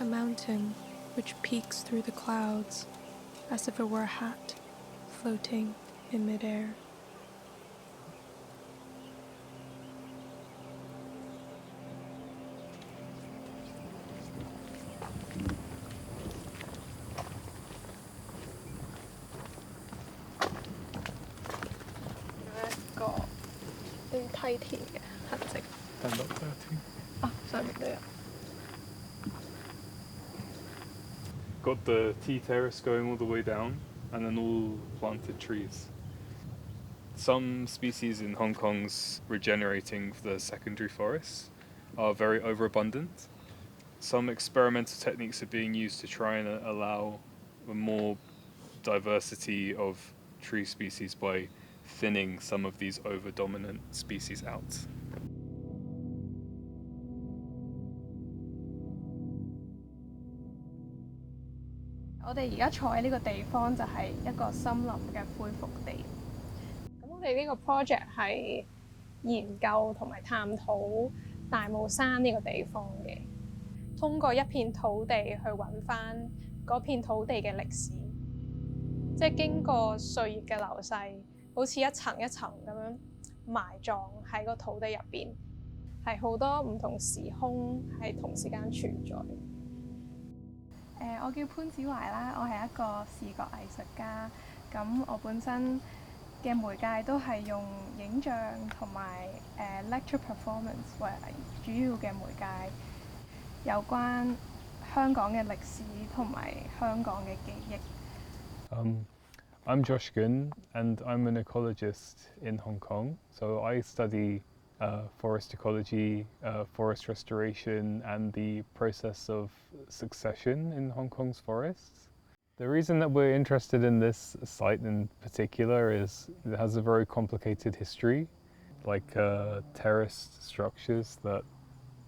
a mountain which peeks through the clouds as if it were a hat floating in midair. Got the tea terrace going all the way down, and then all planted trees. Some species in Hong Kong's regenerating the secondary forests are very overabundant. Some experimental techniques are being used to try and allow a more diversity of tree species by thinning some of these over-dominant species out.我哋而家坐喺呢個地方就係一個森林嘅恢復地。咁我哋呢個 project 係研究同埋探討大帽山呢個地方嘅，通過一片土地去揾翻嗰片土地嘅歷史，即係經過歲月嘅流逝，好似一層一層咁樣埋葬喺個土地入邊，係好多唔同時空係同時間存在。我叫潘子懷啦，我係一個視覺藝術家。咁我本身嘅媒介都係用影像同埋lecture performance 為主要嘅媒介，有關香港嘅歷史同埋香港嘅記憶。I'm Coşkun, and I'm an ecologist in Hong Kong. So I study forest ecology, forest restoration, and the process of succession in Hong Kong's forests. The reason that we're interested in this site in particular is it has a very complicated history, like terraced structures that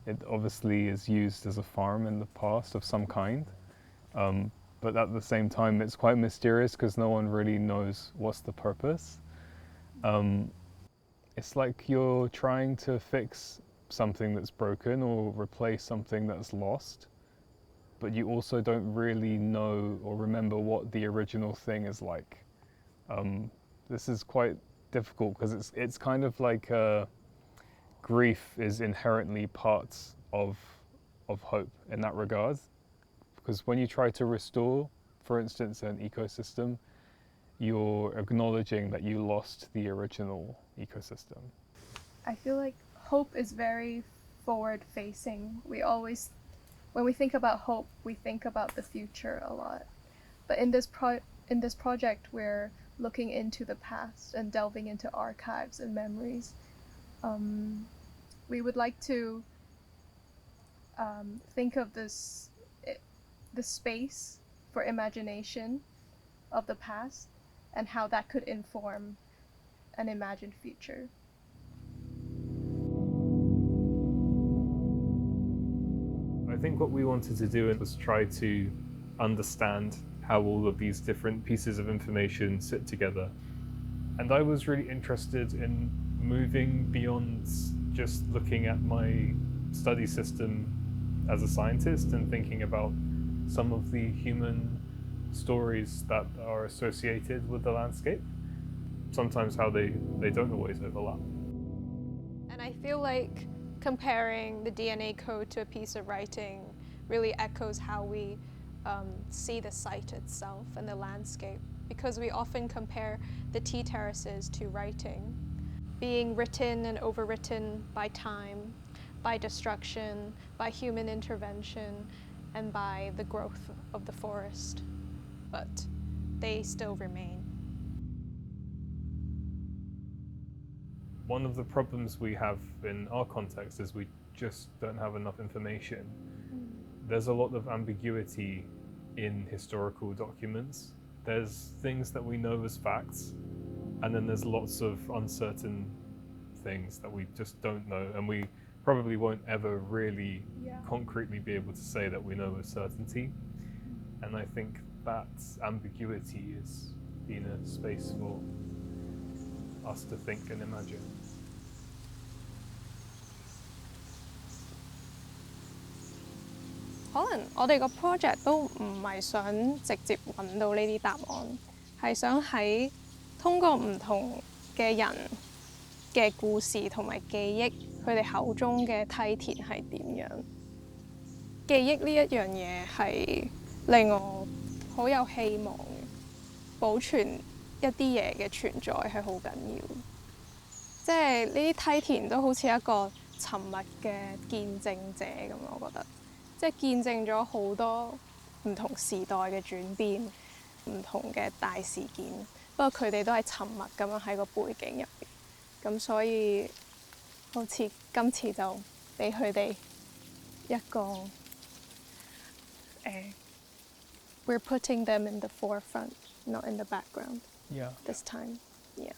it obviously is used as a farm in the past of some kind. But at the same time, it's quite mysterious because no one really knows what's the purpose. It's like you're trying to fix something that's broken or replace something that's lost, but you also don't really know or remember what the original thing is like. This is quite difficult because it's kind of like grief is inherently part of hope in that regard. Because when you try to restore, for instance, an ecosystem, you're acknowledging that you lost the original ecosystem. I feel like hope is very forward-facing. When we think about hope, we think about the future a lot. But in this project, we're looking into the past and delving into archives and memories. We would like to think of the space for imagination of the past and how that could inform an imagined future. I think what we wanted to do was try to understand how all of these different pieces of information sit together. And I was really interested in moving beyond just looking at my study system as a scientist and thinking about some of the human stories that are associated with the landscape, sometimes how they don't always overlap. And I feel like comparing the DNA code to a piece of writing really echoes how we see the site itself and the landscape, because we often compare the tea terraces to writing, being written and overwritten by time, by destruction, by human intervention, and by the growth of the forest. But they still remain. One of the problems we have in our context is we just don't have enough information. There's a lot of ambiguity in historical documents. There's things that we know as facts, and then there's lots of uncertain things that we just don't know, and we probably won't ever really concretely be able to say that we know with certainty. And I think that ambiguity is in a space for us to think and imagine. 可能我哋個 project 都唔係想直接揾到呢啲答案，係想喺通過唔同嘅人嘅故事同埋記憶，佢哋口中嘅梯田係點樣？記憶呢一樣嘢係令我好有希望嘅，保存一啲嘢嘅存在係好緊要。即係呢啲梯田都好似一個沉默嘅見證者咁，我覺得。即係見證咗好多唔同時代嘅轉變，唔同嘅大事件。不過佢哋都係沉默咁樣喺個背景入邊。咁所以好似今次就俾佢哋一個we're putting them in the forefront, not in the background. Yeah. This time, yeah.